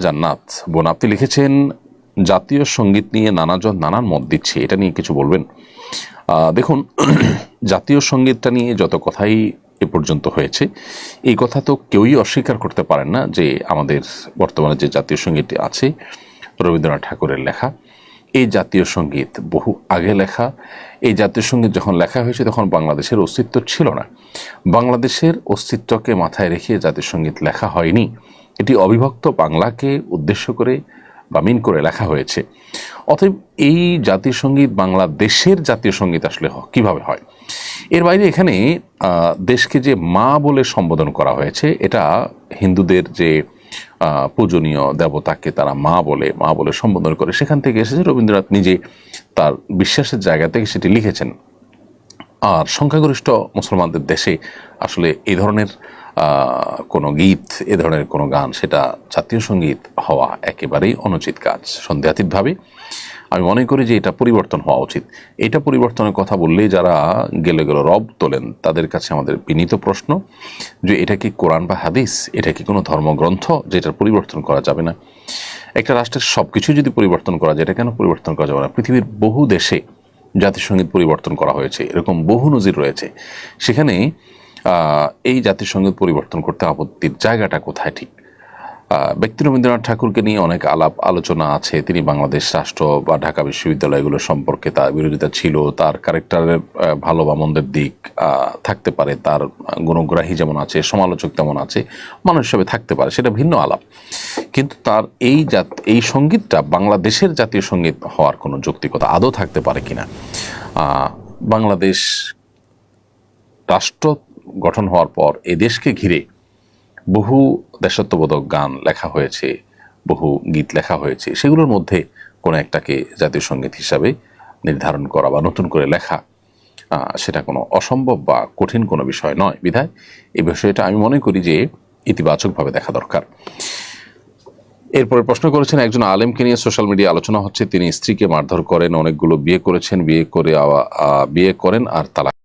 জান্নাত বোন, আপনি লিখেছেন জাতীয় সঙ্গীত নিয়ে নানাজন নানান মত দিচ্ছে, এটা নিয়ে কিছু বলবেন? দেখুন, জাতীয় সঙ্গীতটা নিয়ে যত কথাই এ পর্যন্ত হয়েছে, এই কথা তো কেউই অস্বীকার করতে পারেন না যে আমাদের বর্তমানে যে জাতীয় সঙ্গীতটি আছে রবীন্দ্রনাথ ঠাকুরের লেখা। এই জাতীয় সঙ্গীত বহু আগে লেখা। এই জাতীয় সঙ্গীত যখন লেখা হয়েছে তখন বাংলাদেশের অস্তিত্ব ছিল না। বাংলাদেশের অস্তিত্বকে মাথায় রেখে জাতীয় সঙ্গীত লেখা হয়নি, এটি অবিভক্ত বাংলাকে উদ্দেশ্য করে বা মিন করে লেখা হয়েছে। অতএব এই জাতীয় সঙ্গীত বাংলাদেশের জাতীয় সঙ্গীত আসলে কিভাবে হয়? এর বাইরে এখানে দেশকে যে মা বলে সম্বোধন করা হয়েছে, এটা হিন্দুদের যে পূজনীয় দেবতাকে তারা মা বলে সম্বোধন করে, সেখান থেকে এসেছে। রবীন্দ্রনাথ নিজে তার বিশ্বাসের জায়গা থেকে সেটি লিখেছেন। আর সংখ্যাগরিষ্ঠ মুসলমানদের দেশে আসলে এই ধরনের কোনো গীত, এ ধরনের কোনো গান, সেটা জাতীয় সঙ্গীত হওয়া একেবারেই অনুচিত কাজ। সন্দেহাতীতভাবে আমি মনে করি যে এটা পরিবর্তন হওয়া উচিত। এটা পরিবর্তনের কথা বললেই যারা গেলে রব তোলেন, তাদের কাছে আমাদের বিনীত প্রশ্ন যে এটা কি কোরআন বা হাদিস? এটা কি কোনো ধর্মগ্রন্থ যেটার পরিবর্তন করা যাবে না? একটা রাষ্ট্রের সব কিছু যদি পরিবর্তন করা যায়, এটা কেন পরিবর্তন করা যাবে না? পৃথিবীর বহু দেশে জাতিসংগীত পরিবর্তন করা হয়েছে, এরকম বহু নজির রয়েছে। সেখানে এই জাতিসংগীত পরিবর্তন করতে আপত্তির জায়গাটা কোথায়? ঠিক ব্যক্তি রবীন্দ্রনাথ ঠাকুরকে নিয়ে অনেক আলাপ আলোচনা আছে। তিনি বাংলাদেশ রাষ্ট্র বা ঢাকা বিশ্ববিদ্যালয়গুলো সম্পর্কে তার বিরোধিতা ছিল। তার ক্যারেক্টারের ভালো বা মন্দের দিক থাকতে পারে, তার গুণগ্রাহী যেমন আছে, সমালোচক তেমন আছে, মানুষ হিসেবে থাকতে পারে, সেটা ভিন্ন আলাপ। কিন্তু তার এই সঙ্গীতটা বাংলাদেশের জাতীয় সঙ্গীত হওয়ার কোনো যৌক্তিকতা আদৌ থাকতে পারে কিনা? বাংলাদেশ রাষ্ট্র গঠন হওয়ার পর এ দেশকে ঘিরে বহু দেশাত্মবোধক গান লেখা হয়েছে, বহু গীত লেখা হয়েছে। সেগুলোর মধ্যে কোনো একটাকে জাতীয় সঙ্গীত হিসাবে নির্ধারণ করা বা নতুন করে লেখা, সেটা কোনো অসম্ভব বা কঠিন কোনো বিষয় নয়। বিধায় এই বিষয়টা আমি মনে করি যে ইতিবাচকভাবে দেখা দরকার। এরপরে প্রশ্ন করেছেন, একজন আলেমকে নিয়ে সোশ্যাল মিডিয়া আলোচনা হচ্ছে, তিনি স্ত্রীকে মারধর করেন, অনেকগুলো বিয়ে করেছেন, বিয়ে করেন আর তালাক